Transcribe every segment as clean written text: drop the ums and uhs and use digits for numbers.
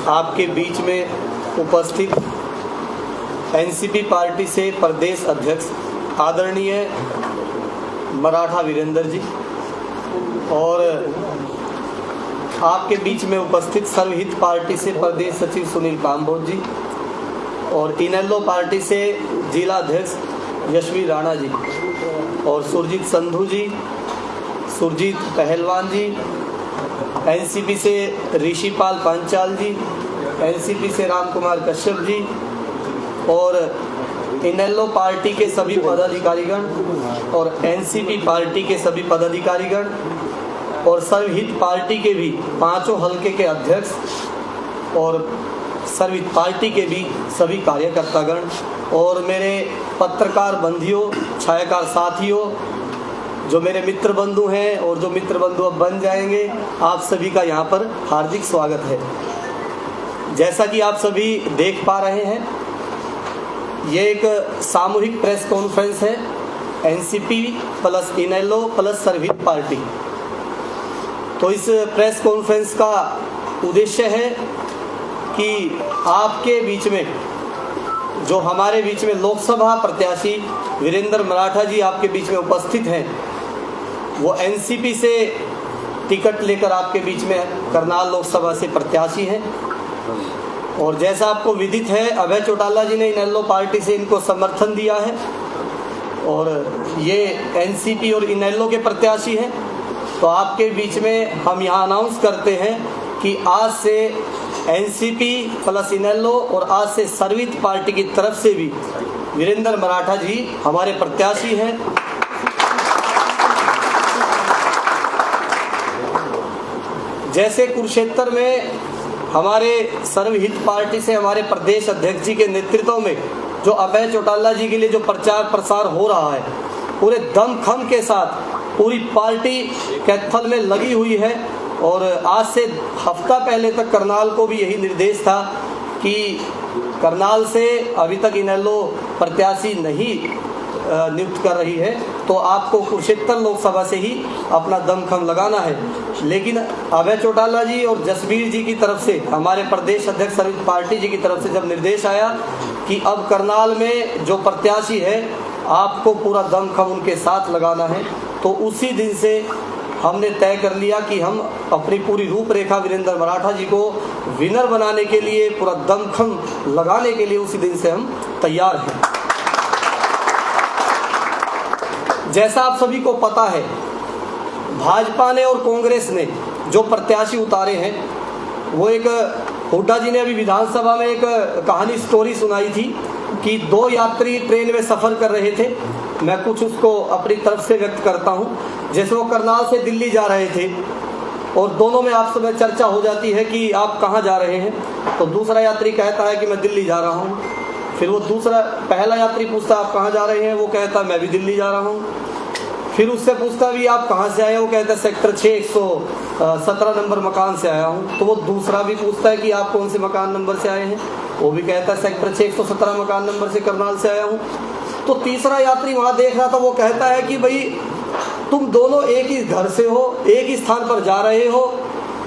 आपके बीच में उपस्थित एनसीपी पार्टी से प्रदेश अध्यक्ष आदरणीय मराठा वीरेंद्र जी और आपके बीच में उपस्थित सर्वहित पार्टी से प्रदेश सचिव सुनील काम्बोज जी और इनेलो पार्टी से जिला अध्यक्ष यशवीर राणा जी और सुरजीत संधू जी, सुरजीत पहलवान जी, एनसीपी से ऋषिपाल पांचाल जी, एनसीपी से राम कुमार कश्यप जी और इनेलो पार्टी के सभी पदाधिकारीगण और एनसीपी पार्टी के सभी पदाधिकारीगण और सर्वहित पार्टी के भी पांचों हलके के अध्यक्ष और सर्वहित पार्टी के भी सभी कार्यकर्तागण और मेरे पत्रकार बंधुओं, छायाकार साथियों, जो मेरे मित्र बंधु हैं और जो मित्र बंधु अब बन जाएंगे, आप सभी का यहाँ पर हार्दिक स्वागत है। जैसा कि आप सभी देख पा रहे हैं, ये एक सामूहिक प्रेस कॉन्फ्रेंस है एनसीपी प्लस इनेलो प्लस सर्वहित पार्टी। तो इस प्रेस कॉन्फ्रेंस का उद्देश्य है कि आपके बीच में, जो हमारे बीच में लोकसभा प्रत्याशी वीरेंद्र मराठा जी आपके बीच में उपस्थित हैं, वो एनसीपी से टिकट लेकर आपके बीच में करनाल लोकसभा से प्रत्याशी हैं। और जैसा आपको विदित है, अभय चौटाला जी ने इनेलो पार्टी से इनको समर्थन दिया है और ये एनसीपी और इनेलो के प्रत्याशी हैं। तो आपके बीच में हम यहाँ अनाउंस करते हैं कि आज से एनसीपी प्लस इनेलो और आज से सर्वहित पार्टी की तरफ से भी वीरेंद्र मराठा जी हमारे प्रत्याशी हैं। जैसे कुरुक्षेत्र में हमारे सर्वहित पार्टी से हमारे प्रदेश अध्यक्ष जी के नेतृत्व में जो अभय चौटाला जी के लिए जो प्रचार प्रसार हो रहा है, पूरे दमखम के साथ पूरी पार्टी कैथल में लगी हुई है। और आज से हफ्ता पहले तक करनाल को भी यही निर्देश था कि करनाल से अभी तक इनेलो प्रत्याशी नहीं नियुक्त कर रही है, तो आपको कुरुक्षेत्र लोकसभा से ही अपना दमखम लगाना है। लेकिन अभय चौटाला जी और जसबीर जी की तरफ से, हमारे प्रदेश अध्यक्ष सर्वहित पार्टी जी की तरफ से जब निर्देश आया कि अब करनाल में जो प्रत्याशी है आपको पूरा दमखम उनके साथ लगाना है, तो उसी दिन से हमने तय कर लिया कि हम अपनी पूरी रूपरेखा वीरेंद्र मराठा जी को विनर बनाने के लिए, पूरा दमखम लगाने के लिए उसी दिन से हम तैयार हैं। जैसा आप सभी को पता है, भाजपा ने और कांग्रेस ने जो प्रत्याशी उतारे हैं, वो एक हुड्डा जी ने अभी विधानसभा में एक कहानी स्टोरी सुनाई थी कि दो यात्री ट्रेन में सफ़र कर रहे थे। मैं कुछ उसको अपनी तरफ से व्यक्त करता हूँ। जैसे वो करनाल से दिल्ली जा रहे थे और दोनों में आपस में चर्चा हो जाती है कि आप कहाँ जा रहे हैं, तो दूसरा यात्री कहता है कि मैं दिल्ली जा रहा हूँ। फिर वो पहला यात्री पूछता है आप कहाँ जा रहे हैं, वो कहता है मैं भी दिल्ली जा रहा हूँ। फिर उससे पूछता भी आप कहाँ से आए, वो कहता है सेक्टर 6 117 नंबर मकान से आया हूँ। तो वो दूसरा भी पूछता है कि आप कौन से मकान नंबर से आए हैं, वो भी कहता है सेक्टर 6 117 मकान नंबर से करनाल से आया हूँ। तो तीसरा यात्री वहाँ देख रहा था, वो कहता है कि भाई तुम दोनों एक ही घर से हो, एक ही स्थान पर जा रहे हो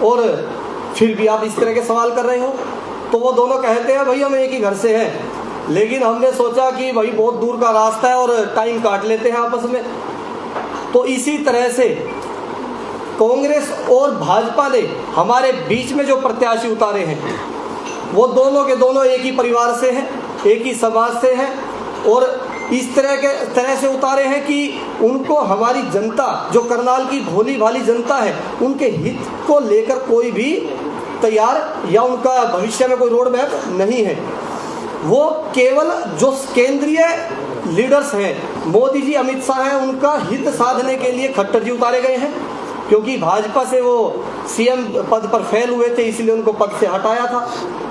और फिर भी आप इस तरह के सवाल कर रहे हो। तो वो दोनों कहते हैं भाई हम एक ही घर से हैं, लेकिन हमने सोचा कि भाई बहुत दूर का रास्ता है और टाइम काट लेते हैं आपस में। तो इसी तरह से कांग्रेस और भाजपा ने हमारे बीच में जो प्रत्याशी उतारे हैं, वो दोनों के दोनों एक ही परिवार से हैं, एक ही समाज से हैं और इस तरह से उतारे हैं कि उनको हमारी जनता, जो करनाल की भोली भाली जनता है, उनके हित को लेकर कोई भी तैयार या उनका भविष्य में कोई रोड मैप नहीं है। वो केवल जो केंद्रीय लीडर्स हैं, मोदी जी, अमित शाह हैं, उनका हित साधने के लिए खट्टर जी उतारे गए हैं। क्योंकि भाजपा से वो सीएम पद पर फेल हुए थे, इसलिए उनको पद से हटाया था।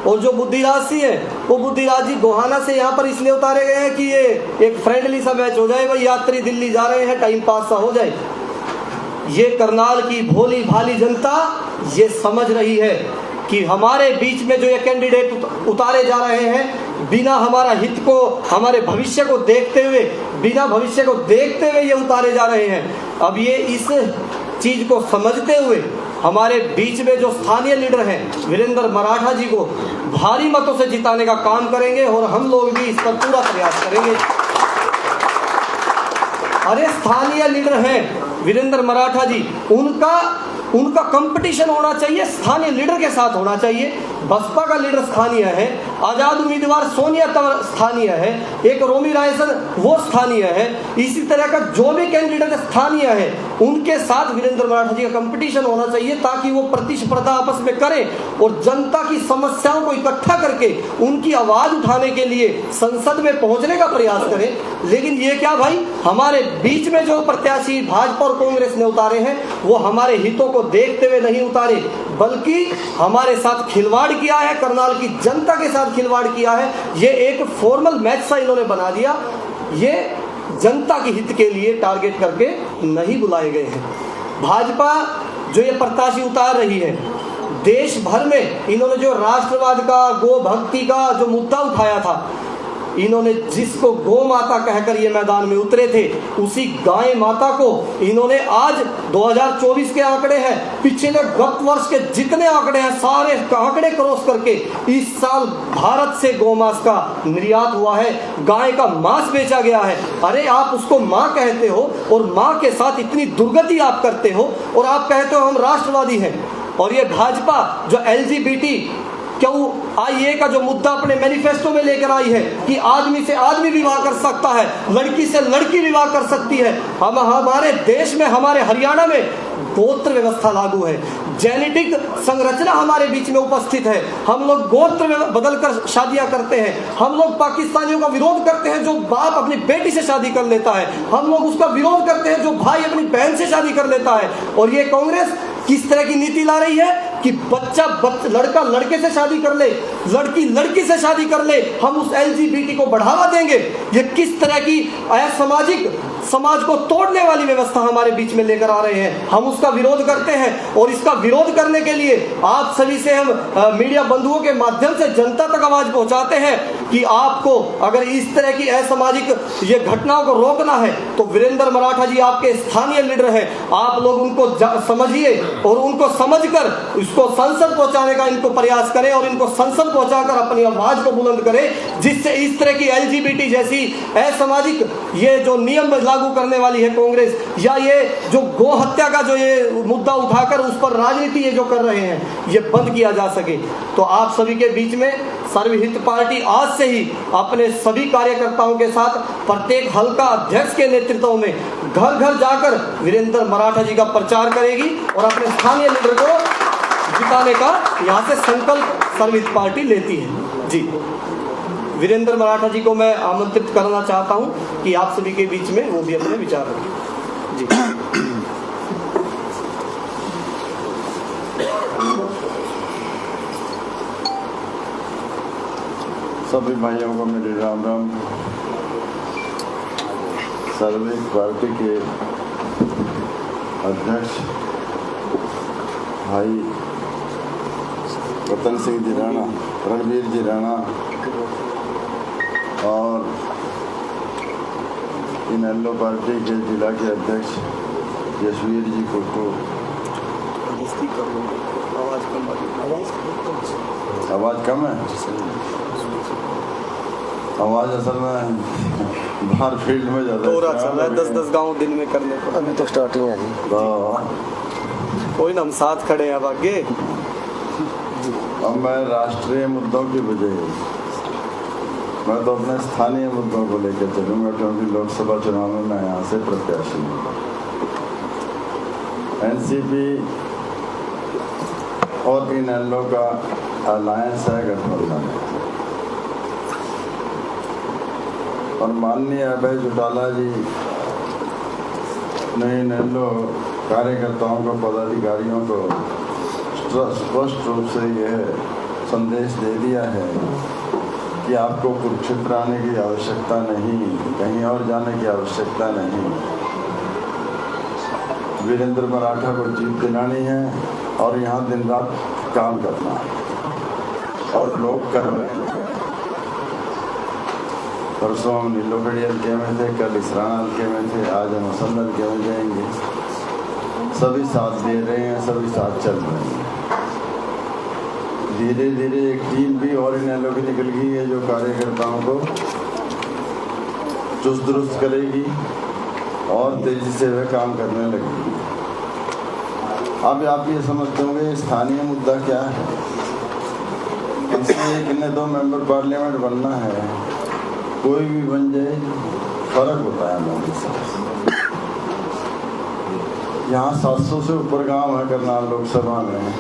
और जो बुद्धिराज जी हैं, वो बुद्धिराज जी गोहाना से यहाँ पर इसलिए उतारे गए हैं कि ये एक फ्रेंडली सा मैच हो जाए, भाई यात्री दिल्ली जा रहे हैं, टाइम पास सा हो जाए। ये करनाल की भोली भाली जनता ये समझ रही है कि हमारे बीच में जो ये कैंडिडेट उतारे जा रहे हैं, बिना हमारा हित को, हमारे भविष्य को देखते हुए, बिना भविष्य को देखते हुए ये उतारे जा रहे हैं। अब ये इस चीज को समझते हुए हमारे बीच में जो स्थानीय लीडर हैं वीरेंद्र मराठा जी को भारी मतों से जिताने का काम करेंगे और हम लोग भी इस पर पूरा प्रयास करेंगे। अरे स्थानीय लीडर हैं वीरेंद्र मराठा जी, उनका कंपटीशन होना चाहिए, स्थानीय लीडर के साथ होना चाहिए। बसपा का लीडर स्थानीय है, आजाद उम्मीदवार सोनिया तंवर स्थानीय है, एक रोमी रायसन वो स्थानीय है, इसी तरह का जो भी कैंडिडेट स्थानीय है उनके साथ वीरेंद्र मराठा जी का कंपटीशन होना चाहिए, ताकि वो प्रतिस्पर्धा आपस में करें और जनता की समस्याओं को इकट्ठा करके उनकी आवाज उठाने के लिए संसद में पहुंचने का प्रयास करें। लेकिन ये क्या भाई, हमारे बीच में जो प्रत्याशी भाजपा और कांग्रेस ने उतारे हैं वो हमारे हितों को देखते हुए नहीं उतारे, बल्कि हमारे साथ खिलवाड़ किया है, करनाल की जनता के साथ खिलवाड़ किया है। ये एक फॉर्मल मैच सा इन्होंने बना दिया, ये जनता के हित के लिए टारगेट करके नहीं बुलाए गए हैं। भाजपा जो ये प्रत्याशी उतार रही है, देश भर में इन्होंने जो राष्ट्रवाद का, गो भक्ति का जो मुद्दा उठाया था, इन्होंने जिसको गौ माता कहकर ये मैदान में उतरे थे, उसी गाय माता को इन्होंने आज 2024 के आंकड़े हैं, पिछले गत वर्ष के जितने आंकड़े हैं सारे आंकड़े क्रॉस करके इस साल भारत से गौमांस का निर्यात हुआ है, गाय का मांस बेचा गया है। अरे आप उसको माँ कहते हो और माँ के साथ इतनी दुर्गति आप करते हो और आप कहते हो हम राष्ट्रवादी हैं। और ये भाजपा जो LGBT QIA का जो मुद्दा अपने मैनिफेस्टो में लेकर आई है कि आदमी से आदमी विवाह कर सकता है, लड़की से लड़की विवाह कर सकती है। हमारे देश में, हमारे हरियाणा में गोत्र व्यवस्था लागू है, जेनेटिक संरचना हमारे बीच में उपस्थित है। हम लोग गोत्र बदलकर शादियां करते हैं। हम लोग पाकिस्तानियों का विरोध करते हैं जो बाप अपनी बेटी से शादी कर लेता है। हम लोग उसका विरोध करते हैं जो भाई अपनी बहन से शादी कर लेता है। और ये कांग्रेस किस तरह की नीति ला रही है कि लड़का लड़के से शादी कर ले, लड़की लड़की से शादी कर ले, हम उस LGBT को बढ़ावा देंगे। ये किस तरह की असामाजिक, समाज को तोड़ने वाली व्यवस्था हमारे बीच में लेकर आ रहे हैं। हम उसका विरोध करते हैं और इसका विरोध करने के लिए आप सभी से हम मीडिया बंधुओं के माध्यम से जनता तक आवाज पहुंचाते हैं कि आपको अगर इस तरह की असामाजिक ये घटनाओं को रोकना है तो वीरेंद्र मराठा जी आपके स्थानीय लीडर हैं, आप लोग उनको समझिए और उनको समझकर इसको संसद पहुंचाने का इनको प्रयास करें और इनको संसद पहुंचाकर अपनी आवाज को बुलंद करें, जिससे इस तरह की LGBT जैसी असामाजिक ये जो नियम लागू करने वाली है कांग्रेस, या ये जो गो हत्या का जो ये मुद्दा उठाकर उस पर राजनीति ये जो कर रहे हैं, ये बंद किया जा सके। तो आप सभी के बीच में सर्वहित पार्टी आज से ही अपने सभी कार्यकर्ताओं के साथ प्रत्येक हल्का अध्यक्ष के नेतृत्व में घर घर जाकर वीरेंद्र मराठा जी का प्रचार करेगी और अपने स्थानीय लीडर को जिताने का यहाँ से संकल्प सर्वहित पार्टी लेती है। जी, वीरेंद्र मराठा जी को मैं आमंत्रित करना चाहता हूँ कि आप सभी के बीच में वो भी अपने विचार रखें। जी, सभी भाइयों को मेरे राम राम। सर्वहित पार्टी के अध्यक्ष भाई रतन सिंह जी राणा, रणवीर जी राणा और इनेलो पार्टी के जिला के अध्यक्ष यशवीर जी कुट्टू, आवाज़ कम है, आवाज़ असल में बाहर फील्ड में ज़्यादा पूरा चल रहा है, 10-10 गाँव दिन में करने को, अभी तो स्टार्टिंग है जी। कोई ना, हम साथ खड़े हैं अब आगे। अब मैं राष्ट्रीय मुद्दों की बजाय मैं तो अपने स्थानीय मुद्दों को लेकर चलूँगा, क्योंकि लोकसभा चुनाव में मैं यहाँ से प्रत्याशी हूँ। NCP और इनेलो का अलायंस है, गठबंधन है, और माननीय अभय चौटाला जी ने इनेलो कार्यकर्ताओं को, पदाधिकारियों को स्पष्ट रूप से यह संदेश दे दिया है कि आपको कुरुक्षेत्र आने की आवश्यकता नहीं, कहीं और जाने की आवश्यकता नहीं, वीरेंद्र मराठा को जीत दिलानी है और यहाँ दिन रात काम करना है, और लोग कर रहे हैं। परसों हम नीलोखड़ी हल्के में थे, कल इसराना हल्के में थे, आज हम असंध हल्के में जाएंगे। सभी साथ दे रहे हैं, सभी साथ चल रहे हैं। धीरे धीरे एक टीम भी और इनेलो की निकल गई है जो कार्यकर्ताओं को चुस्त दुरुस्त करेगी और तेजी से वह काम करने लगेगी। अब आप ये समझते होंगे स्थानीय मुद्दा क्या है। इसलिए कितने 2 मेंबर पार्लियामेंट बनना है, कोई भी बन जाए फर्क होता है मोदी से। यहाँ 700 से ऊपर गांव है करनाल लोकसभा में।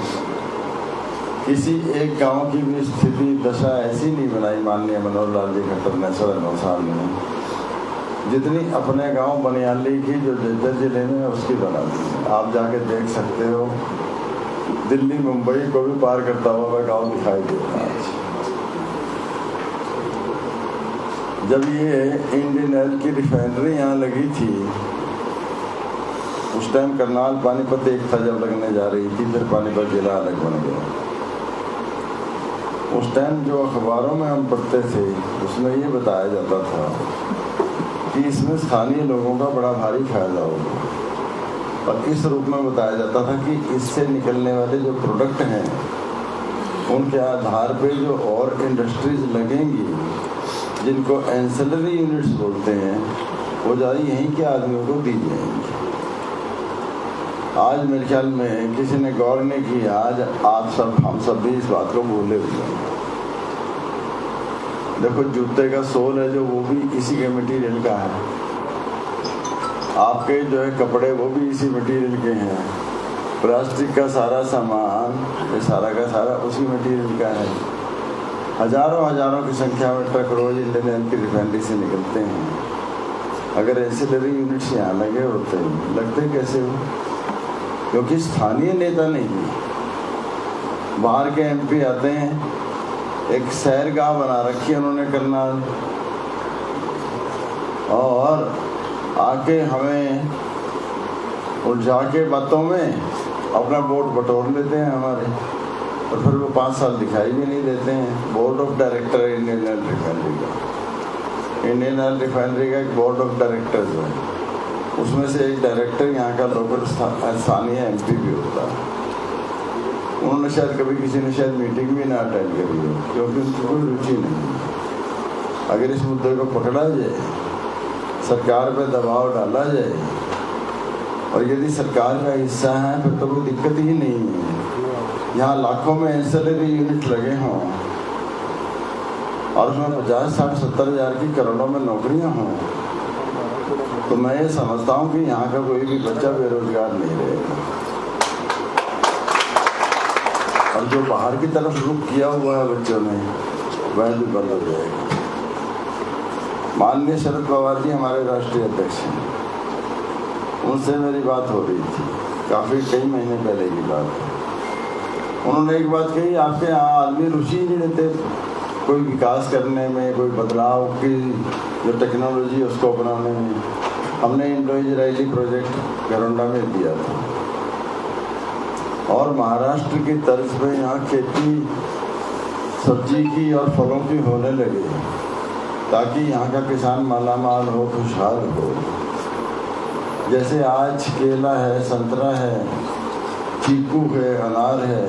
किसी एक गांव की भी स्थिति दशा ऐसी नहीं बनाई माननीय मनोहर लाल जी खट्टर ने 9.5 साल में, जितनी अपने गांव बनियाली की जो जज्जर जिले में उसकी बना दी। आप जाके देख सकते हो, दिल्ली मुंबई को भी पार करता हुआ वह गाँव दिखाई देता है। जब ये इंडियन ऑयल की रिफाइनरी यहाँ लगी थी, उस टाइम करनाल पानीपत एक था जब लगने जा रही थी, फिर पानीपत जिला अलग बन गया। उस टाइम जो अखबारों में हम पढ़ते थे उसमें ये बताया जाता था कि इसमें स्थानीय लोगों का बड़ा भारी फायदा होगा, और इस रूप में बताया जाता था कि इससे निकलने वाले जो प्रोडक्ट हैं उनके आधार पे जो और इंडस्ट्रीज लगेंगी जिनको एंसिलरी यूनिट्स बोलते हैं, वो ज़्यादा यहीं के आदमियों को दी जाएंगी। आज मेरे ख्याल में किसी ने गौर नहीं किया, आज आप सब हम सब भी इस बात को भूले हुए हैं। देखो जूते का सोल है जो, वो भी इसी के मटेरियल का है। आपके जो है कपड़े वो भी इसी मटेरियल के हैं। प्लास्टिक का सारा सामान ये सारा का सारा उसी मटेरियल का है। हजारों की संख्या में ट्रक रोज इंडियन ऑयल की रिफाइनरी से निकलते हैं। अगर एंसिलरी यूनिट्स यहाँ लगे होते, लगते कैसे हो? क्योंकि स्थानीय नेता नहीं, बाहर के एमपी आते हैं, एक सैरगाह बना रखी है उन्होंने करनाल, और आके हमें उलझा के बातों में अपना वोट बटोर लेते हैं हमारे, और फिर वो 5 साल दिखाई भी नहीं देते हैं। बोर्ड ऑफ डायरेक्टर है इंडियन ऑयल रिफाइनरी का, इंडियन ऑयल रिफाइनरी का एक बोर्ड ऑफ डायरेक्टर्स है, उसमें से एक डायरेक्टर यहाँ का लोकल स्थानीय एमपी भी होता है। उन्होंने शायद कभी किसी ने शायद मीटिंग भी ना अटेंड करी हो, क्योंकि उनकी कोई रुचि नहीं। अगर इस मुद्दे को पकड़ा जाए, सरकार पे दबाव डाला जाए, और यदि सरकार का हिस्सा है फिर तो कोई दिक्कत ही नहीं है। यहाँ लाखों में एंसिलरी यूनिट लगे हों और उसमें 50, 60, 70 हज़ार की करोड़ों में नौकरियाँ हों, तो मैं ये समझता हूँ कि यहाँ का कोई भी बच्चा बेरोजगार नहीं रहेगा। और जो बाहर की तरफ रुख किया हुआ है बच्चों ने, वह भी बंद हो जाएगा। माननीय शरद पवार जी हमारे राष्ट्रीय अध्यक्ष हैं, उनसे मेरी बात हो रही थी काफ़ी कई महीने पहले की बात। उन्होंने एक बात कही, आपके यहाँ आदमी रुचि नहीं लेते कोई विकास करने में, कोई बदलाव की जो टेक्नोलॉजी है उसको अपनाने में। हमने इंडो इजरायली प्रोजेक्ट घरोंडा में दिया था, और महाराष्ट्र की तर्ज पे यहाँ खेती सब्जी की और फलों की होने लगे, ताकि यहाँ का किसान मालामाल हो, खुशहाल हो। जैसे आज केला है, संतरा है, चीकू है, अनार है,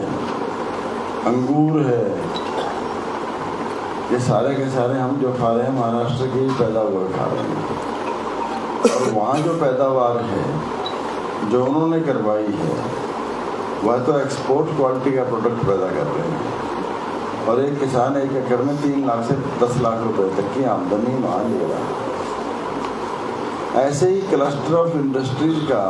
अंगूर है, ये सारे के सारे हम जो खा रहे हैं महाराष्ट्र की पैदावार खा रहे हैं। और वहाँ जो पैदावार है जो उन्होंने करवाई है, वह तो एक्सपोर्ट क्वालिटी का प्रोडक्ट पैदा कर रहे हैं। और एक किसान एक एकड़ में 3 लाख से 10 लाख रुपए तक की आमदनी वहाँ ले रहा है। ऐसे ही क्लस्टर ऑफ इंडस्ट्रीज का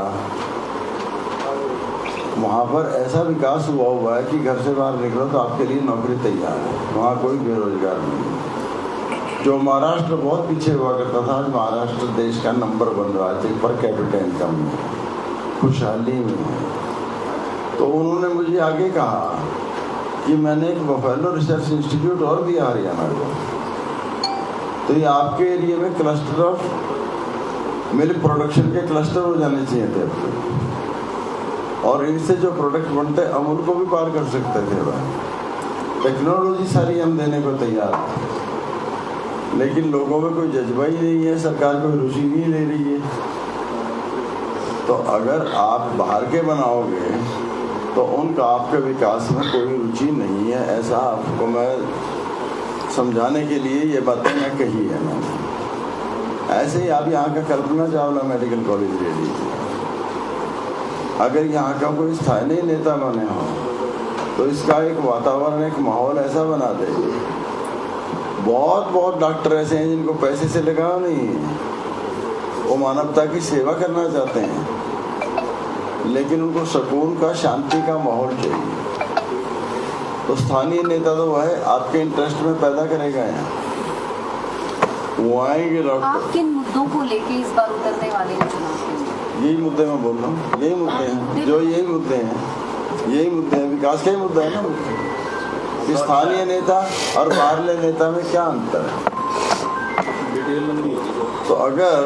वहाँ पर ऐसा विकास हुआ है कि घर से बाहर निकलो तो आपके लिए नौकरी तैयार है, वहाँ कोई बेरोजगार नहीं। जो महाराष्ट्र बहुत पीछे हुआ करता था, आज महाराष्ट्र देश का नंबर 1 राज्य पर कैपिटा इनकम में, खुशहाली में है। तो उन्होंने मुझे आगे कहा कि मैंने एक बफेलो रिसर्च इंस्टीट्यूट और दिया हरियाणा को, तो ये आपके एरिया में क्लस्टर ऑफ मिल्क प्रोडक्शन के क्लस्टर हो जाने चाहिए थे, और इनसे जो प्रोडक्ट बनते अमूल को भी पार कर सकते थे। वह टेक्नोलॉजी सारी हम देने को तैयार थे, लेकिन लोगों में कोई जज्बा ही नहीं है, सरकार कोई रुचि नहीं ले रही है। तो अगर आप बाहर के बनाओगे तो उनका आपके विकास में कोई रुचि नहीं है, ऐसा आपको मैं समझाने के लिए ये बातें मैं कही है मैंने। ऐसे ही आप यहाँ का कल्पना चावला मेडिकल कॉलेज ले लीजिए, अगर यहाँ का कोई स्थानीय नेता बने हो तो इसका एक वातावरण, एक माहौल ऐसा बना दे। बहुत डॉक्टर ऐसे हैं जिनको पैसे से लगाव नहीं है, वो मानवता की सेवा करना चाहते हैं, लेकिन उनको सुकून का, शांति का माहौल चाहिए। तो स्थानीय नेता तो वह है आपके इंटरेस्ट में पैदा करेगा यहाँ, वो आएंगे डॉक्टर। आप किन मुद्दों को लेके इस बार उतरने वाले हैं चुनाव में? यही मुद्दे मैं बोल रहा हूँ, यही मुद्दे हैं जो यही मुद्दे हैं, विकास का ही मुद्दा है ना। स्थानीय नेता और बाहरले नेता में क्या अंतर है? तो अगर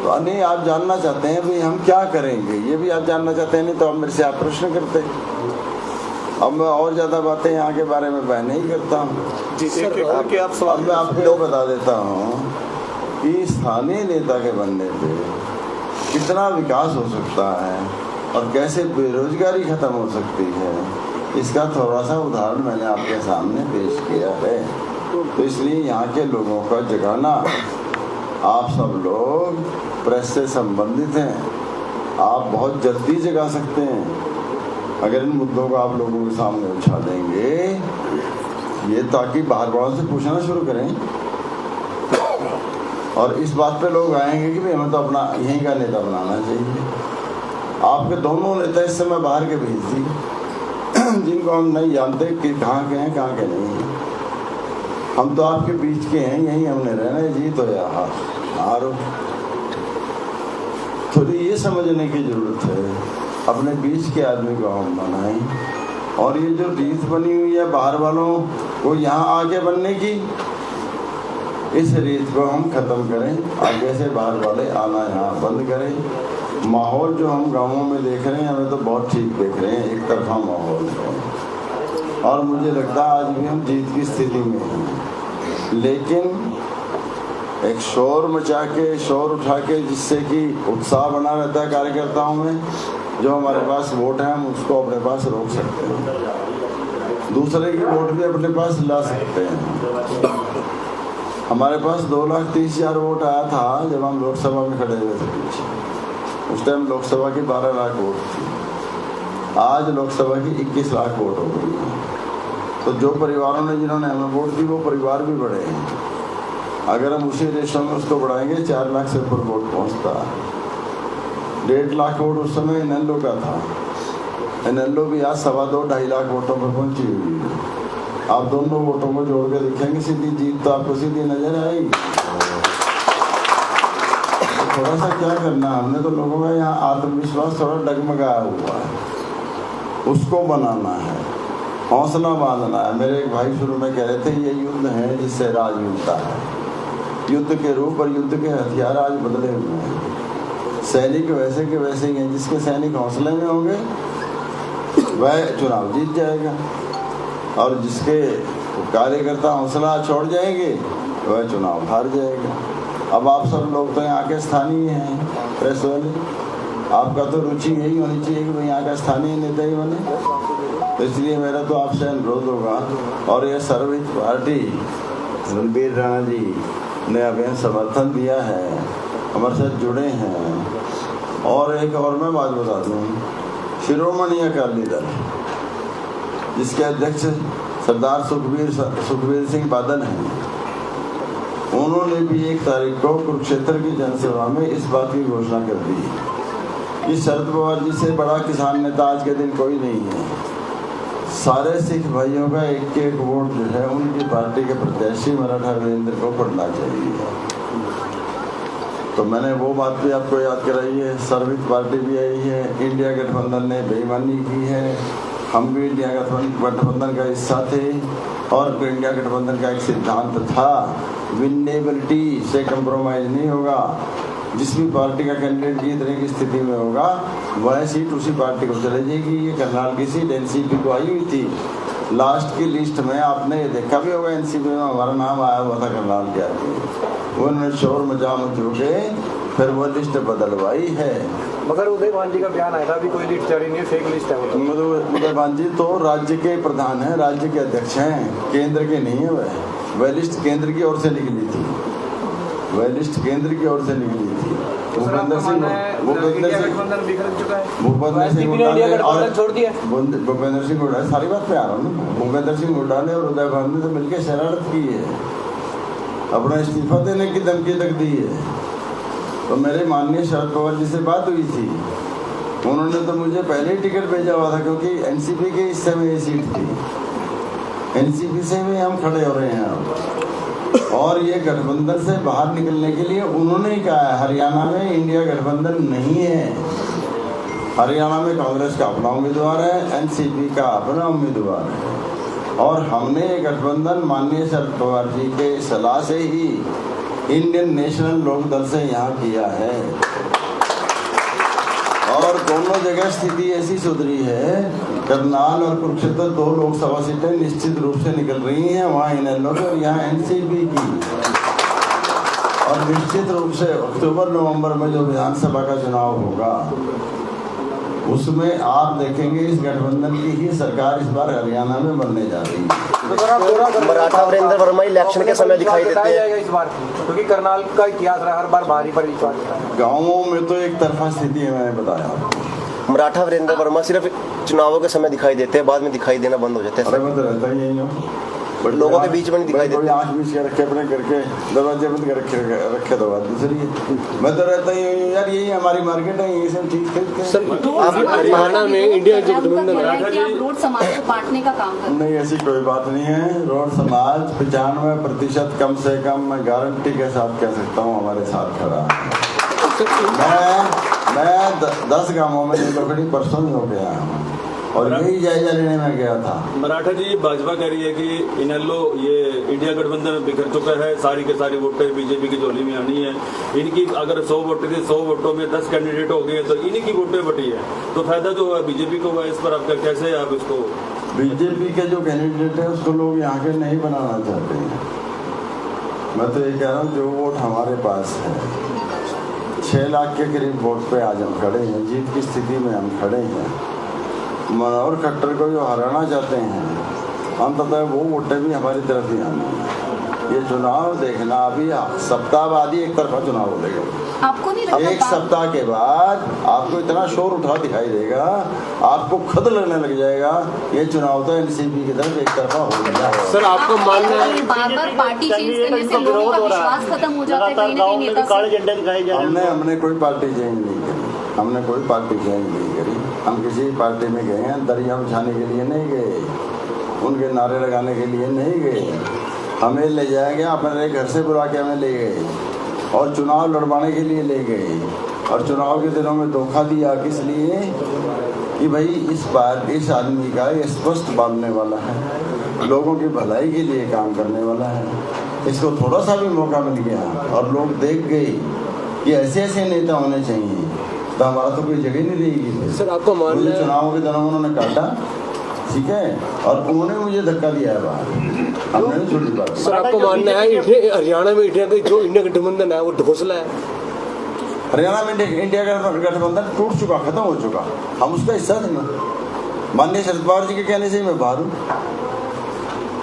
तो नहीं आप जानना चाहते हैं भाई हम क्या करेंगे, ये भी आप जानना चाहते हैं, नहीं तो अब मेरे से आप प्रश्न करते। अब मैं और ज्यादा बातें यहाँ के बारे में बयान नहीं करता हूँ। अब मैं आपको बता देता हूँ कि स्थानीय नेता के बनने पे कितना विकास हो सकता है और कैसे बेरोजगारी खत्म हो सकती है, इसका थोड़ा सा उदाहरण मैंने आपके सामने पेश किया है। तो इसलिए यहाँ के लोगों का जगाना, आप सब लोग प्रेस से संबंधित हैं, आप बहुत जल्दी जगा सकते हैं अगर इन मुद्दों को आप लोगों के सामने उछाल देंगे, ये ताकि बाहर वालों से पूछना शुरू करें और इस बात पे लोग आएंगे कि भाई हमें तो अपना यहीं का नेता बनाना चाहिए। आपके दोनों नेता इस समय बाहर के भेज दिए जिनको हम नहीं जानते कि कहाँ के हैं कहाँ के नहीं हैं। हम तो आपके बीच के हैं, यहीं हमने रहना है, जी तो यहाँ हारो। थोड़ी ये समझने की जरूरत है अपने बीच के आदमी को हम बनाएं, और ये जो रीत बनी हुई है बाहर वालों को यहाँ आगे बनने की, इस रीत को हम खत्म करें। आगे से बाहर वाले आना यहाँ बंद करें। माहौल जो हम गांवों में देख रहे हैं हमें तो बहुत ठीक देख रहे हैं, एक तरफा माहौल है और मुझे लगता है आज भी हम जीत की स्थिति में हैं, लेकिन एक शोर मचा के, शोर उठा के, जिससे कि उत्साह बना रहता है कार्यकर्ताओं में, जो हमारे पास वोट है हम उसको अपने पास रोक सकते हैं, दूसरे की वोट भी अपने पास ला सकते हैं। हमारे पास 2,30,000 वोट आया था जब हम लोकसभा में खड़े हुए थे पीछे, उस टाइम लोकसभा की 12 लाख वोट थी, आज लोकसभा की 21 लाख वोट हो गई है। तो जो परिवारों ने जिन्होंने हमें वोट दी वो परिवार भी बढ़े हैं। अगर हम उसी रेशो में उसको बढ़ाएंगे 4 लाख से ऊपर वोट पहुंचता। 1.5 लाख वोट उस समय एनएलओ का था, एनएलओ भी आज 2.25-2.5 लाख वोटों पर पहुंची हुई है। आप दोनों वोटों को जोड़ के देखेंगे सीधी जीत तो आपको सीधी नजर आएगी। तो थोड़ा सा क्या करना, हमने तो लोगों का यहाँ आत्मविश्वास थोड़ा डगमगाया हुआ है, उसको बनाना है, हौसला बांधना है। मेरे एक भाई शुरू में कह रहे थे ये युद्ध है जिससे राज मिलता है। युद्ध के रूप और युद्ध के हथियार आज बदले हुए हैं। सैनिक वैसे के वैसे ही हैं, जिसके सैनिक हौसले में होंगे वह चुनाव जीत जाएगा और जिसके कार्यकर्ता हौसला छोड़ जाएंगे वह चुनाव हार जाएगा। अब आप सब लोग तो यहाँ के स्थानीय हैं, प्रेस वाले, आपका तो रुचि यही होनी चाहिए कि भाई यहाँ का स्थानीय नेता ही बने। तो इसलिए मेरा तो आपसे अनुरोध होगा, और यह सर्वहित पार्टी रणबीर राणा जी ने अभी समर्थन दिया है, हमारे साथ जुड़े हैं। और एक और मैं बात बता दूँ, शिरोमणि अकाली दल जिसके अध्यक्ष सरदार सुखबीर सिंह बादल हैं, उन्होंने भी 1 तारीख को कुरुक्षेत्र की जनसभा में इस बात की घोषणा कर दी कि शरद पवार जी से बड़ा किसान नेता आज के दिन कोई नहीं है। सारे सिख भाइयों का एक वोट जो है उनकी पार्टी के प्रत्याशी मराठा वीरेंद्र को पड़ना चाहिए। तो मैंने वो बात भी आपको याद कराई है। सर्विस पार्टी भी आई है, इंडिया गठबंधन ने बेईमानी की है, हम भी इंडिया गठबंधन का हिस्सा थे और इंडिया गठबंधन का एक सिद्धांत था विनेबिलिटी से कंप्रोमाइज नहीं होगा। जिस भी पार्टी का कैंडिडेट जीतने की स्थिति में होगा वह सीट उसी पार्टी को चले जाएगी। ये करनाल की सीट एनसीपी को आई हुई थी, लास्ट की लिस्ट में आपने देखा भी होगा एनसीपी में हमारा नाम आया हुआ था करनाल के आगे। उन्होंने शोर मचा मचो के फिर वो लिस्ट बदलवाई है। मगर उदयभान जी का बयान आया था अभी कोई लिस्ट जारी नहीं है, फेक लिस्ट है वो तो। उदयभान जी तो राज्य के प्रधान हैं, राज्य के अध्यक्ष हैं, केंद्र के नहीं है। वह लिस्ट केंद्र की ओर से निकली थी, वह लिस्ट केंद्र की ओर से निकली थी। भूपेंद्र सिंह हुड्डा, सारी बात पे आ रहा हूँ ना। भूपेंद्र सिंह हुड्डा ने और उदयभान ने तो मिलकर शरारत की है, अपना इस्तीफा देने की धमकी तक दी है। तो मेरे माननीय शरद पवार जी से बात हुई थी, उन्होंने तो मुझे पहले ही टिकट भेजा हुआ था, क्योंकि एनसीपी के इस समय ये सीट थी, एनसीपी से भी हम खड़े हो रहे हैं अब। और ये गठबंधन से बाहर निकलने के लिए उन्होंने ही कहा है, हरियाणा में इंडिया गठबंधन नहीं है, हरियाणा में कांग्रेस का अपना उम्मीदवार है, एनसीपी का अपना उम्मीदवार है। और हमने ये गठबंधन माननीय शरद पवार जी के सलाह से ही इंडियन नेशनल लोकदल से यहाँ किया है। और दोनों जगह स्थिति ऐसी सुधरी है, करनाल और कुरुक्षेत्र 2 लोकसभा सीटें निश्चित रूप से निकल रही हैं, वहाँ इनेलो और यहाँ एनसीपी की। और निश्चित रूप से अक्टूबर नवंबर में जो विधानसभा का चुनाव होगा, उसमें आप देखेंगे इस गठबंधन की ही सरकार इस बार हरियाणा में बनने जा रही है। मराठा वीरेंद्र वर्मा इलेक्शन के समय दिखाई देते हैं इस बार, क्योंकि करनाल का इतिहास रहा हर बार भारी पर विश्वास। गाँवों में तो एक तरफा स्थिति है, मैंने बताया। मराठा वीरेंद्र वर्मा सिर्फ चुनावों के समय दिखाई देते हैं, बाद में दिखाई देना बंद हो जाते हैं। अरे मैं तो रहता ही यही हूँ, लोगों के बीच में नहीं दिखाई देते। आँख बीच के रखे अपने करके दरवाजे बंद कर रखे तो बात दूसरी है। मैं तो रहता ही हूँ यार, यही हमारी मार्केट है, यही सब ठीक है। हरियाणा में इंडिया जो रोड समाज को बांटने का काम कर नहीं, ऐसी कोई बात नहीं है। रोड समाज 95% कम से कम मैं गारंटी के साथ कह सकता हूँ हमारे साथ खड़ा है। मैं 10 गाँवों में लकड़ी परसों ही हो गया हूँ और यही जायजा लेने में गया था। मराठा जी, भाजपा कह रही है कि इनेलो ये इंडिया गठबंधन बिखर चुका है, सारी के सारी वोटें बीजेपी की झोली में आनी है। इनकी अगर 100 वोटें थे, 100 वोटों में 10 कैंडिडेट हो गए तो इन्हीं की वोटें बटी है, तो फायदा जो है बीजेपी को हुआ। इस पर आपका कैसे आप इसको? बीजेपी के जो कैंडिडेट है उसको लोग यहाँ के नहीं बनाना चाहते हैं। मैं तो ये कह रहा हूँ जो वोट हमारे पास है, 6 लाख के करीब वोट पे आज हम खड़े हैं, जीत की स्थिति में हम खड़े हैं। मनोहर खट्टर को जो हराना चाहते हैं, अंततः वो वोटें भी हमारी तरफ ही आनी है। ये चुनाव देखना, अभी सप्ताह बाद ही एक तरफा चुनाव हो जाएगा। आपको नहीं लगता एक सप्ताह के बाद आपको इतना शोर उठा दिखाई देगा, आपको खुद लगने लग जाएगा ये चुनाव तो एनसीपी की तरफ एक तरफा हो गया। सर आपको मानना है बार-बार पार्टी चेंज करने से लोगों का विश्वास खत्म हो जाता है, कहीं ना कहीं नेता से। हमने कोई पार्टी चेंज नहीं करी, हमने कोई पार्टी चेंज नहीं करी। हम किसी पार्टी में गए हैं, दरिया बिछाने के लिए नहीं गए, उनके नारे लगाने के लिए नहीं गए। हमें ले जाया गया, अपने घर से बुला के हमें ले गए और चुनाव लड़वाने के लिए ले गए। और चुनाव के दिनों में धोखा दिया, किस लिए? कि भाई इस बार इस आदमी का ये स्पष्ट बोलने वाला है, लोगों की भलाई के लिए काम करने वाला है, इसको थोड़ा सा भी मौका मिल गया और लोग देख गए कि ऐसे ऐसे नेता होने चाहिए, तो हमारा तो कोई जगह नहीं रहेगी। सर आपको मानना है चुनाव के दिनों उन्होंने काटा, ठीक है, और उन्होंने मुझे धक्का दिया है बाहर, हमने छोटी बात। सर आपको मानना है हरियाणा में इंडिया का जो इंडिया गठबंधन है वो ढोसला है? हरियाणा में इंडिया का गठबंधन टूट चुका, खत्म हो चुका, हम उसका हिस्सा थे ना। माननीय शरद पवार जी के कहने से मैं बाहर हूँ।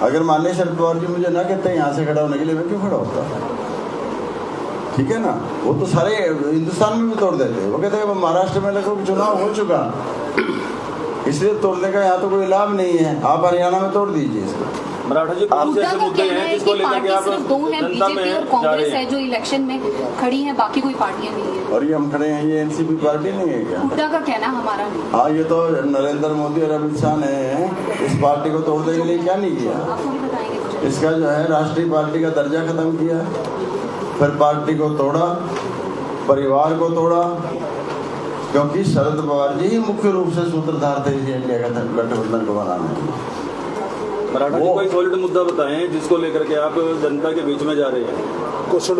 अगर माननीय शरद पवार जी मुझे ना कहते यहाँ से खड़ा होने के लिए, मैं क्यों खड़ा होता? ठीक है ना, वो तो सारे हिंदुस्तान में भी तोड़ देते। वो कहते हैं महाराष्ट्र में लगभग चुनाव हो चुका, इसलिए तोड़ने का यहाँ तो कोई लाभ नहीं है, आप हरियाणा में तोड़ दीजिए इसको। मराठा जी, मुद्दा का कहना है कि पार्टी सिर्फ 2 है, बीजेपी और कांग्रेस है जो इलेक्शन में खड़ी है, बाकी कोई पार्टियां नहीं है। और ये हम खड़े हैं, ये एनसीपी पार्टी नहीं है क्या? मुद्दा का कहना हमारा नहीं। हाँ, ये तो नरेंद्र मोदी और अमित शाह ने इस पार्टी को तोड़ने के लिए क्या नहीं किया? आपको भी बताएंगे। इसका जो है राष्ट्रीय पार्टी का दर्जा खत्म किया, फिर पार्टी को तोड़ा, परिवार को तोड़ा, क्योंकि शरद पवार जी ही मुख्य रूप से सूत्रधार थे इंडिया का गठबंधन को बनाने में। मराठा जी, कोई सॉलिड मुद्दा बताएं जिसको लेकर के आप जनता के बीच में जा रहे हैं। क्वेश्चन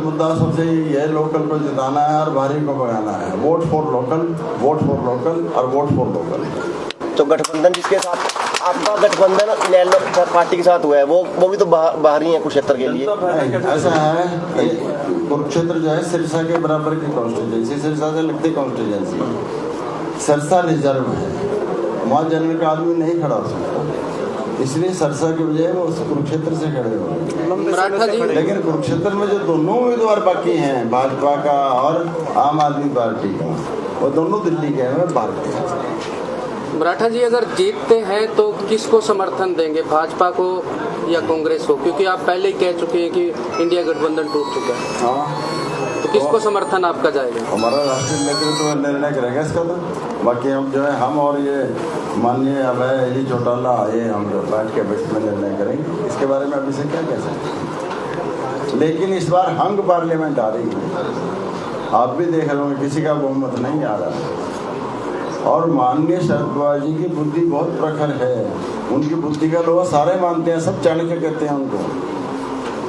मुद्दा सबसे ये लोकल को जिताना है और भारी को भगाना है। Vote for local, vote for local और वोट फॉर लोकल। तो गठबंधन जिसके साथ आपका गठबंधन इनेलो पार्टी के साथ हुआ है, वो भी तो बाहर ही है कुरुक्षेत्र के लिए। ऐसा है, कुरुक्षेत्र जो है सिरसा के बराबर की कॉन्स्टिट्यूंसी, सिरसा से लगती कॉन्स्टिट्यूंसी, सिरसा रिजर्व है, वहाँ जनरल का आदमी नहीं खड़ा हो सकता, इसलिए सरसा की बजाय वो कुरुक्षेत्र से खड़े हो। लेकिन कुरुक्षेत्र में जो दोनों उम्मीदवार बाकी हैं, भाजपा का और आम आदमी पार्टी का, वो दोनों दिल्ली के हैं, भारतीय। मराठा जी अगर जीतते हैं तो किसको समर्थन देंगे, भाजपा को या कांग्रेस को? क्योंकि आप पहले ही कह चुके हैं कि इंडिया गठबंधन टूट चुका है। हाँ, तो किसको समर्थन आपका जाएगा? हमारा राष्ट्रीय नेतृत्व निर्णय करेगा इसका। तो बाकी हम जो है, हम और ये माननीय अभय जी चौटाला, ये हम बैठ के बैठ में निर्णय करेंगे इसके बारे में। अभी से क्या कह सकते, लेकिन इस बार हंग पार्लियामेंट आ रही है, आप भी देख रहे होंगे, किसी का बहुमत नहीं आ रहा। और माननीय शरद पवार जी की बुद्धि बहुत प्रखर है, उनकी बुद्धि का लोग सारे मानते हैं, सब चाणक्य कहते हैं उनको,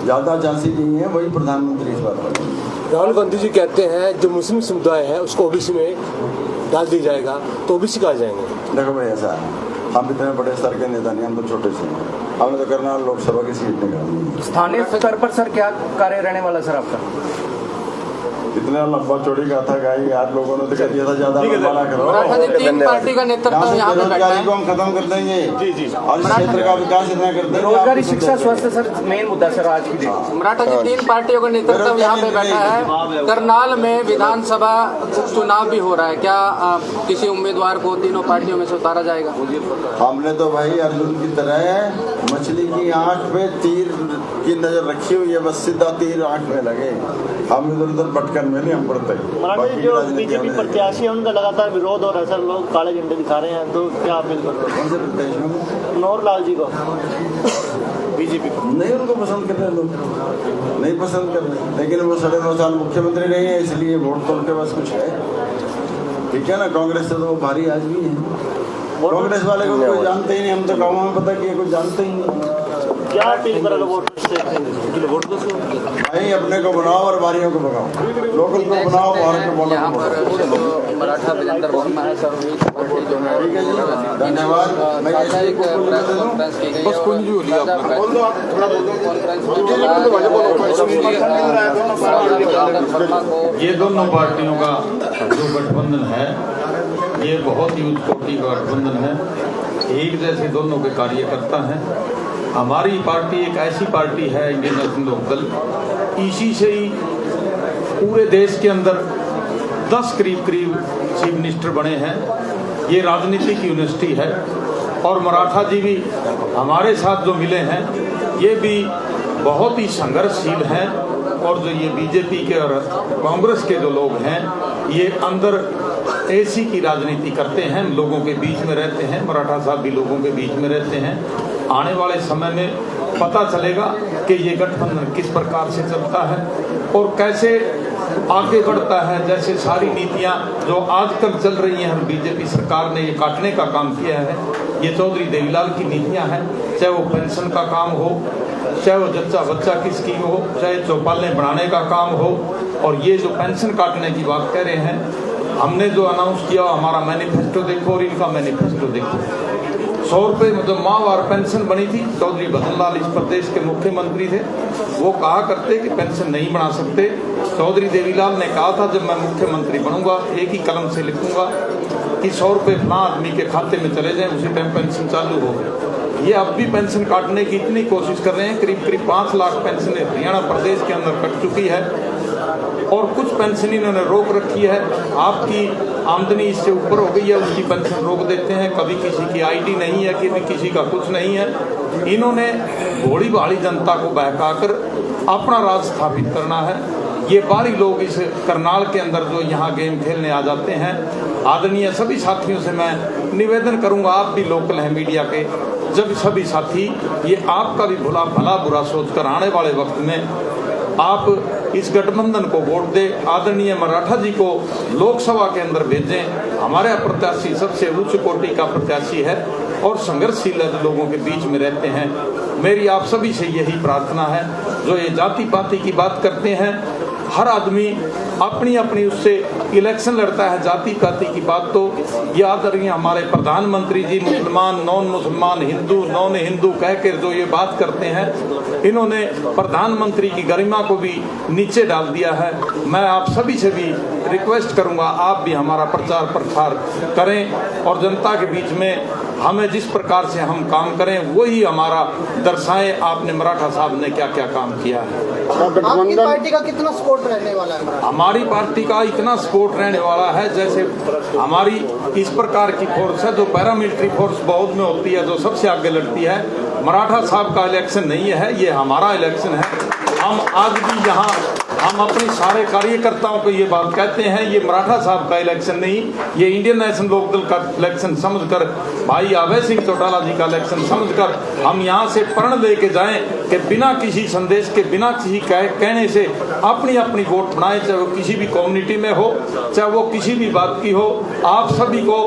ज़्यादा झांसी नहीं है, वही प्रधानमंत्री इस बार बनेंगे। राहुल गांधी जी कहते हैं जो मुस्लिम समुदाय है उसको ओबीसी में डाल दी जाएगा, तो ओबीसी कहाँ जाएंगे? देखो भाई, ऐसा है, हम इतने बड़े स्तर के नेता नहीं, हम तो छोटे से हैं, हमने तो करना लोकसभा की सीट निकालनी। स्थानीय स्तर पर सर क्या कार्य रहने वाला सर आपका? इतना लंबा चौड़ी गाथा गाई, आप लोगों ने तो कह दिया था ज्यादा लंबा ना करो। मराठा जी तीन पार्टी का नेतृत्व यहाँ पे बैठा बेरोजगारी को है। हम खत्म कर देंगे और इस क्षेत्र का विकास इतना कर देंगे। रोजगारी, शिक्षा, स्वास्थ्य सर मेन मुद्दा सर आज की डेट। मराठा जी तीन पार्टियों का नेतृत्व यहाँ पे बैठा है। करनाल में विधानसभा चुनाव भी हो रहा है, क्या किसी उम्मीदवार को तीनों पार्टियों में से उतारा जाएगा? हमने तो भाई अर्जुन की तरह मछली की आंख पे तीर की नजर रखी हुई है, बस सीधा तीर आंख में लगे, हम इधर उधर भटकन में नहीं हम पड़ते। मराठा जी, जो बीजेपी प्रत्याशी है उनका लगातार विरोध हो रहा है सर, लोग काले झंडे दिखा रहे हैं, तो क्या अपील कर रहे हैं? कौन से प्रत्याशियों को? मनोहर लाल जी को, बीजेपी को नहीं, उनको पसंद कर रहे लोग, नहीं पसंद कर रहे, लेकिन वो 9.5 साल मुख्यमंत्री नहीं है, इसलिए वोट तो उनके पास कुछ है। ठीक है ना, कांग्रेस से तो वो भारी आज भी है, कांग्रेस वाले को कोई जानते ही नहीं, हम तो गाँव में पता किया, कोई जानते ही नहीं। क्या अपील करेगा वोटर्स से? भाई अपने को बनाओ और बारियों को भगाओ, लोकल को बनाओ, बाहर के बोलो। यहाँ पर मराठा विजेंद्र वर्मा है सर, पार्टी जो है ठीक है जी, धन्यवाद। मैं एक प्रेस कॉन्फ्रेंस की गई और ये दोनों पार्टियों का जो गठबंधन है, ये बहुत ही उच्च कोटि का गठबंधन है, एक जैसे दोनों के कार्यकर्ता हैं। हमारी पार्टी एक ऐसी पार्टी है, इंडियन नेशनल लोकदल, इसी से ही पूरे देश के अंदर 10 करीब चीफ मिनिस्टर बने हैं। ये राजनीतिक यूनिवर्सिटी है और मराठा जी भी हमारे साथ जो मिले हैं, ये भी बहुत ही संघर्षशील हैं। और जो ये बीजेपी के और कांग्रेस के जो लोग हैं, ये अंदर ऐसी की राजनीति करते हैं, लोगों के बीच में रहते हैं। मराठा साहब भी लोगों के बीच में रहते हैं। आने वाले समय में पता चलेगा कि ये गठबंधन किस प्रकार से चलता है और कैसे आगे बढ़ता है। जैसे सारी नीतियां जो आजकल चल रही हैं, बीजेपी सरकार ने ये काटने का काम किया है। ये चौधरी देवीलाल की नीतियां हैं, चाहे वो पेंशन का काम हो, चाहे वो जच्चा बच्चा की स्कीम हो, चाहे चौपालें बढ़ाने का काम हो। और ये जो पेंशन काटने की बात कह रहे हैं, हमने जो अनाउंस किया, हमारा मैनिफेस्टो देखो और इनका मैनिफेस्टो देखो। 100 रुपये मतलब माहवार पेंशन बनी थी। चौधरी भजनलाल इस प्रदेश के मुख्यमंत्री थे, वो कहा करते कि पेंशन नहीं बना सकते। चौधरी देवीलाल ने कहा था जब मैं मुख्यमंत्री बनूंगा, एक ही कलम से लिखूंगा कि 100 रुपये फलां आदमी के खाते में चले जाएं, उसी टाइम पेंशन चालू हो गई। ये अब भी पेंशन काटने की इतनी कोशिश कर रहे हैं, करीब 5 लाख पेंशन हरियाणा प्रदेश के अंदर कट चुकी है और कुछ पेंशन इन्होंने रोक रखी है। आपकी आमदनी इससे ऊपर हो गई है, उसकी पेंशन रोक देते हैं। कभी किसी की आईडी नहीं है, कभी किसी का कुछ नहीं है। इन्होंने भोली भाली जनता को बहकाकर अपना राज स्थापित करना है। ये बाहरी लोग इस करनाल के अंदर जो यहाँ गेम खेलने आ जाते हैं। आदरणीय सभी साथियों से मैं निवेदन करूँगा, आप भी लोकल हैं मीडिया के, जब सभी साथी ये आपका भी भला बुरा सोचकर आने वाले वक्त में आप इस गठबंधन को वोट दें। आदरणीय मराठा जी को लोकसभा के अंदर भेजें। हमारे प्रत्याशी सबसे उच्च कोटि का प्रत्याशी है और संघर्षशील लोगों के बीच में रहते हैं। मेरी आप सभी से यही प्रार्थना है, जो ये जाति पाति की बात करते हैं, हर आदमी अपनी अपनी उससे इलेक्शन लड़ता है। जाति पाति की बात तो याद रही, हमारे प्रधानमंत्री जी मुसलमान, नॉन मुसलमान, हिंदू, नॉन हिंदू कह कर जो ये बात करते हैं, इन्होंने प्रधानमंत्री की गरिमा को भी नीचे डाल दिया है। मैं आप सभी से भी रिक्वेस्ट करूंगा, आप भी हमारा प्रचार प्रसार करें और जनता के बीच में हमें जिस प्रकार से हम काम करें वही हमारा दर्शाएं। आपने मराठा साहब ने क्या क्या काम किया है। आपकी पार्टी का कितना सपोर्ट रहने वाला है? हमारी पार्टी का इतना सपोर्ट रहने वाला है, जैसे हमारी इस प्रकार की फोर्स है जो पैरामिलिट्री फोर्स बहुत में होती है, जो सबसे आगे लड़ती है। मराठा साहब का इलेक्शन नहीं है, ये हमारा इलेक्शन है। हम आज भी यहाँ हम अपने सारे कार्यकर्ताओं को ये बात कहते हैं, ये मराठा साहब का इलेक्शन नहीं, ये इंडियन नेशनल लोकदल का इलेक्शन समझकर, भाई अभय सिंह चौटाला जी का इलेक्शन समझकर हम यहाँ से प्रण लेके जाएं कि बिना किसी संदेश के, बिना किसी कहने से अपनी अपनी वोट बनाएं, चाहे वो किसी भी कम्युनिटी में हो, चाहे वो किसी भी बात की हो। आप सभी को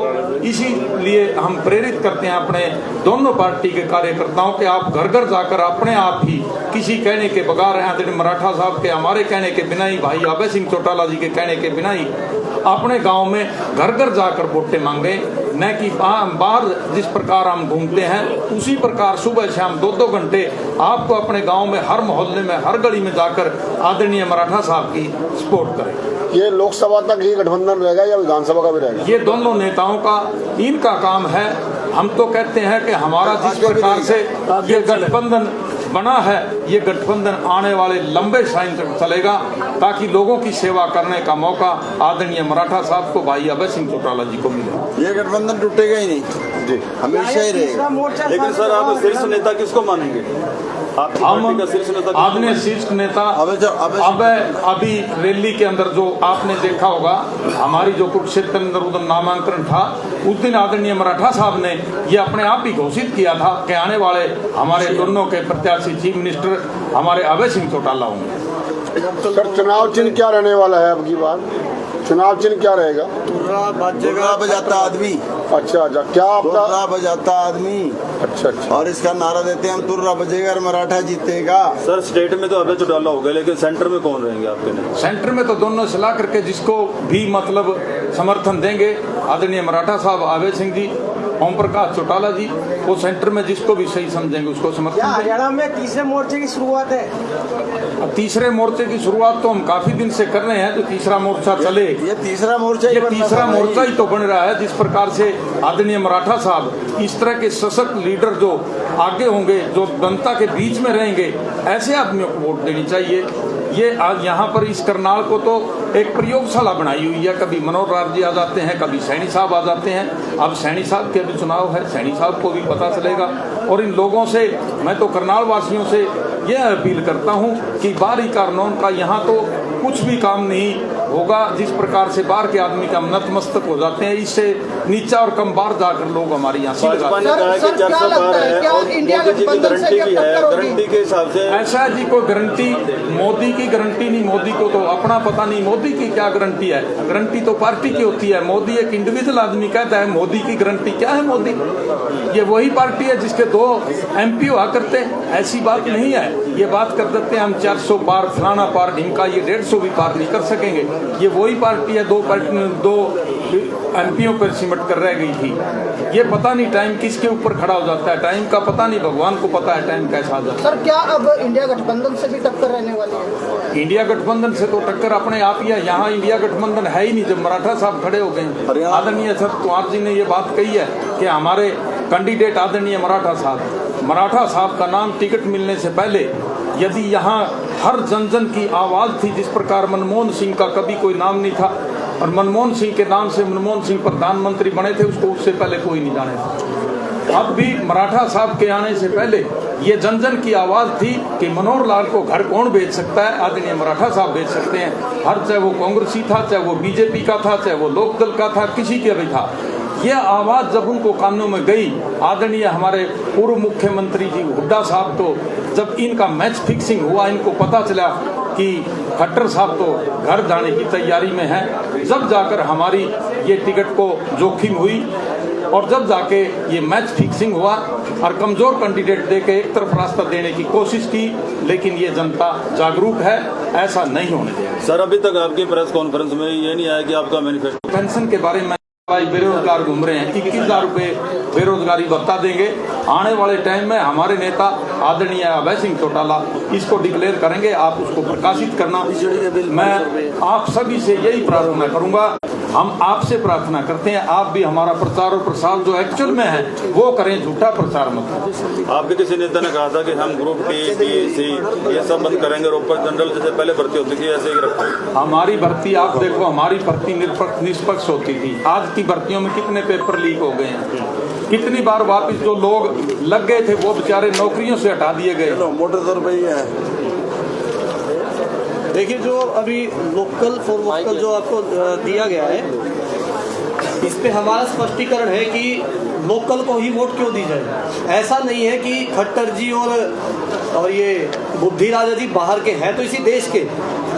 इसीलिए हम प्रेरित करते हैं अपने दोनों पार्टी के कार्यकर्ताओं के, आप घर घर जाकर अपने आप ही किसी कहने के बगैर, मराठा साहब के हमारे कहने के बिना ही, भाई अभय सिंह चौटाला जी के कहने के बिना ही अपने गांव में घर घर जाकर वोटें मांगे, न कि बाहर जिस प्रकार हम घूमते हैं उसी प्रकार सुबह शाम 2-2 घंटे आपको अपने गांव में, हर मोहल्ले में, हर गली में जाकर आदरणीय मराठा साहब की सपोर्ट करें। ये लोकसभा तक ये गठबंधन रहेगा या विधानसभा का भी रहेगा? ये दोनों नेताओं का, इनका काम है। हम तो कहते हैं कि हमारा जिस प्रकार से ये गठबंधन बना है, ये गठबंधन आने वाले लंबे टाइम तक चलेगा, ताकि लोगों की सेवा करने का मौका आदरणीय मराठा साहब को, भाई अभय सिंह चौटाला जी को मिले। ये गठबंधन टूटेगा ही नहीं जी, हमेशा ही रहेगा। लेकिन सर, आप शीर्ष नेता किसको मानेंगे? हम आपने शीर्ष नेता अब अभी रैली के अंदर जो आपने देखा होगा, हमारी जो कुरुक्षेत्र अंदर नामांकन था, उस दिन आदरणीय मराठा साहब ने ये अपने आप ही घोषित किया था कि आने वाले हमारे दोनों के प्रत्याशी चीफ मिनिस्टर हमारे अभय सिंह चौटाला होंगे। सर, चुनाव चिन्ह क्या रहने वाला है अब की बार? चुनाव चिन्ह क्या रहेगा? तुर्रा बजाता आदमी। अच्छा, क्या आपका? तुर्रा बजाता आदमी। अच्छा। और इसका नारा देते हैं हम, तुर्रा बजेगा और मराठा जीतेगा। सर, स्टेट में तो अभय चौटाला हो गया, लेकिन सेंटर में कौन रहेंगे आपके लिए? सेंटर में तो दोनों सलाह करके जिसको भी मतलब समर्थन देंगे, आदरणीय मराठा साहब, अभय सिंह जी, ओम प्रकाश चौटाला जी, वो सेंटर में जिसको भी सही समझेंगे उसको समर्थन देंगे। हरियाणा में तीसरे मोर्चे की शुरुआत है? अब तीसरे मोर्चे की शुरुआत तो हम काफी दिन से कर रहे हैं, तो तीसरा मोर्चा चले। ये तीसरा मोर्चा ही तो बन रहा है। जिस प्रकार से आदरणीय मराठा साहब इस तरह के सशक्त लीडर जो आगे होंगे, जो जनता के बीच में रहेंगे, ऐसे आदमियों को वोट देनी चाहिए। ये आज यहाँ पर इस करनाल को तो एक प्रयोगशाला बनाई हुई है, कभी मनोहर लाल जी आ जाते हैं, कभी सैनी साहब आ जाते हैं। अब सैनी साहब के अभी चुनाव है, सैनी साहब को भी पता चलेगा। और इन लोगों से, मैं तो करनाल वासियों से यह अपील करता हूँ कि बाहरी कारणों का यहाँ तो कुछ भी काम नहीं होगा। जिस प्रकार से बाहर के आदमी का नतमस्तक हो जाते हैं, इससे नीचा और कम बाहर जाकर लोग हमारे यहाँ भाजपा ने कहा है कि 400 पार है और मोदी जी की गारंटी भी है, गारंटी के हिसाब से ऐसा जी कोई गारंटी, मोदी की गारंटी नहीं, मोदी को तो अपना पता नहीं, मोदी की क्या गारंटी है? गारंटी तो पार्टी की होती है। मोदी एक इंडिविजुअल आदमी कहता है मोदी की गारंटी क्या है? मोदी ये वही पार्टी है जिसके 2 MP हुआ करते, ऐसी बात नहीं है। ये बात कर देते हैं हम 400 पार, फलाना पार, ढिमका, ये 150 भी पार नहीं कर सकेंगे। ये वही पार्टी है, 2 MPओं पर सिमट कर रह गई थी। ये पता नहीं टाइम किसके ऊपर खड़ा हो जाता है, टाइम का पता नहीं, भगवान को पता है टाइम कैसा आ जाता है। सर, क्या अब इंडिया गठबंधन से भी टक्कर रहने वाली है? इंडिया गठबंधन से तो टक्कर अपने आप ही है। यहाँ इंडिया गठबंधन है ही नहीं, जब मराठा साहब खड़े हो गए। आदरणीय सर कुमार जी ने ये बात कही है कि हमारे कैंडिडेट आदरणीय मराठा साहब का नाम टिकट मिलने से पहले यदि यहाँ हर जन की आवाज़ थी, जिस प्रकार मनमोहन सिंह का कभी कोई नाम नहीं था, और मनमोहन सिंह के नाम से मनमोहन सिंह प्रधानमंत्री बने थे, उसको उससे पहले कोई नहीं जाने था। अब भी मराठा साहब के आने से पहले ये जन की आवाज़ थी कि मनोहर लाल को घर कौन बेच सकता है? आदरणीय मराठा साहब बेच सकते हैं। हर, चाहे वो कांग्रेसी था, चाहे वो बीजेपी का था, चाहे वो लोकदल का था, किसी के भी था, यह आवाज़ जब उनको कानों में गई, आदरणीय हमारे पूर्व मुख्यमंत्री जी हुड्डा साहब को जब इनका मैच फिक्सिंग हुआ, इनको पता चला कि खट्टर साहब तो घर जाने की तैयारी में हैं, जब जाकर हमारी ये टिकट को जोखिम हुई और जब जाके ये मैच फिक्सिंग हुआ और कमजोर कैंडिडेट दे के एक तरफ रास्ता देने की कोशिश की, लेकिन ये जनता जागरूक है, ऐसा नहीं होने देगा। सर, अभी तक आपकी प्रेस कॉन्फ्रेंस में ये नहीं आया कि आपका मैनिफेस्टो पेंशन के बारे में भाई बेरोजगार घूम रहे हैं, 21,000 रुपए बेरोजगारी भत्ता देंगे। आने वाले टाइम में हमारे नेता आदरणीय अभय सिंह चौटाला इसको डिक्लेयर करेंगे, आप उसको प्रकाशित करना। मैं आप सभी से यही प्रार्थना करूंगा, हम आपसे प्रार्थना करते हैं, आप भी हमारा प्रचार और प्रसार जो एक्चुअल में है वो करें, झूठा प्रचार मत करें। आपके किसी नेता ने कहा था कि हम ग्रुप टी, सी ये सब बंद करेंगे और ऊपर जनरल जैसे पहले भर्ती होती थी ऐसे ही रखें। हमारी भर्ती आप देखो, हमारी भर्ती निष्पक्ष होती थी। आज की भर्तियों में कितने पेपर लीक हो गए हैं, कितनी बार वापिस जो लोग लग गए थे वो बेचारे नौकरियों से हटा दिए गए। मोटर तो रुपये है। देखिए, जो अभी लोकल फॉर वोकल जो आपको दिया गया है, इस पे हमारा स्पष्टीकरण है कि लोकल को ही वोट क्यों दी जाए। ऐसा नहीं है कि खट्टर जी और ये बुद्धि राजा जी बाहर के हैं तो इसी देश के,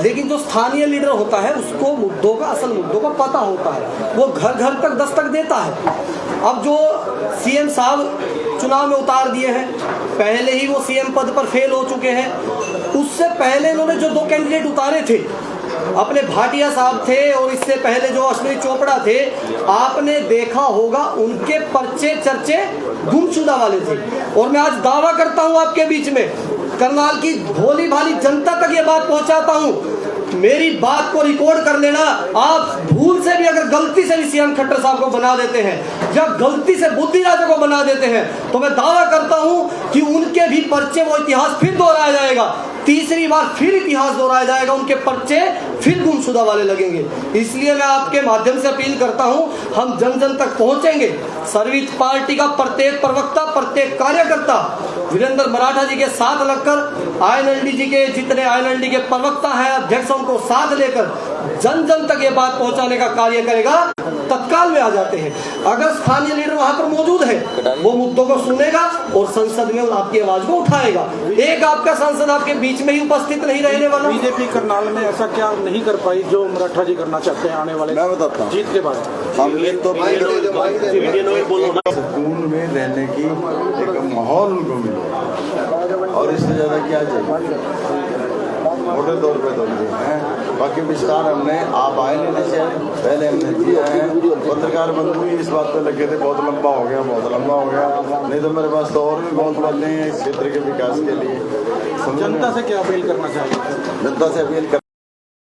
लेकिन जो स्थानीय लीडर होता है उसको मुद्दों का, असल मुद्दों का पता होता है, वो घर घर तक दस्तक देता है। अब जो सीएम साहब चुनाव में उतार दिए हैं, पहले ही वो सीएम पद पर फेल हो चुके हैं, उससे पहले इन्होंने जो 2 कैंडिडेट उतारे थे, अपने भाटिया साहब थे और इससे पहले जो अश्विनी चोपड़ा थे, आपने देखा होगा उनके पर्चे चर्चे गुमशुदा वाले थे। और मैं आज दावा करता हूं आपके बीच में, करनाल की भोली भाली जनता तक ये बात पहुंचाता हूं, मेरी बात को रिकॉर्ड कर लेना। आप भूल से भी अगर गलती से भी सीएम खट्टर साहब को बना देते हैं या गलती से बुद्धि राजा को बना देते हैं, तो मैं दावा करता हूं कि उनके भी पर्चे, वो इतिहास फिर दोहराया जाएगा, तीसरी बार फिर इतिहास दोहराया जाएगा, उनके पर्चे फिर गुमशुदा वाले लगेंगे। इसलिए मैं आपके माध्यम से अपील करता हूं, हम जन जन तक पहुंचेंगे। सर्विस पार्टी का प्रत्येक प्रवक्ता, प्रत्येक कार्यकर्ता वीरेंद्र मराठा जी के साथ लगकर, आईएनएलडी जी के जितने आईएनएलडी के प्रवक्ता हैं, अध्यक्ष, उनको साथ लेकर जन जन तक ये बात पहुंचाने का कार्य करेगा। तत्काल में आ जाते हैं, अगर स्थानीय लीडर वहां पर मौजूद है, वो मुद्दों को सुनेगा और संसद में आपकी आवाज को उठाएगा। एक आपका सांसद आपके बीच में ही उपस्थित नहीं रहने वाला। बीजेपी करनाल में ऐसा क्या नहीं कर पाई जो मराठा जी करना चाहते हैं आने वाले मैं बताता हूँ जीत के बाद? सुकून में रहने की एक माहौल उनको मिले, और इससे ज्यादा क्या चाहिए। मोटे तौर पे तो हैं, बाकी विस्तार हमने आप आए लेने से पहले हमने दिया है। पत्रकार बंधु ही इस बात पे लगे थे बहुत लंबा हो गया, बहुत लंबा हो गया, नहीं तो मेरे पास तो और भी बहुत बातें हैं इस क्षेत्र के विकास के लिए। जनता से क्या अपील करना चाहिए? जनता से अपील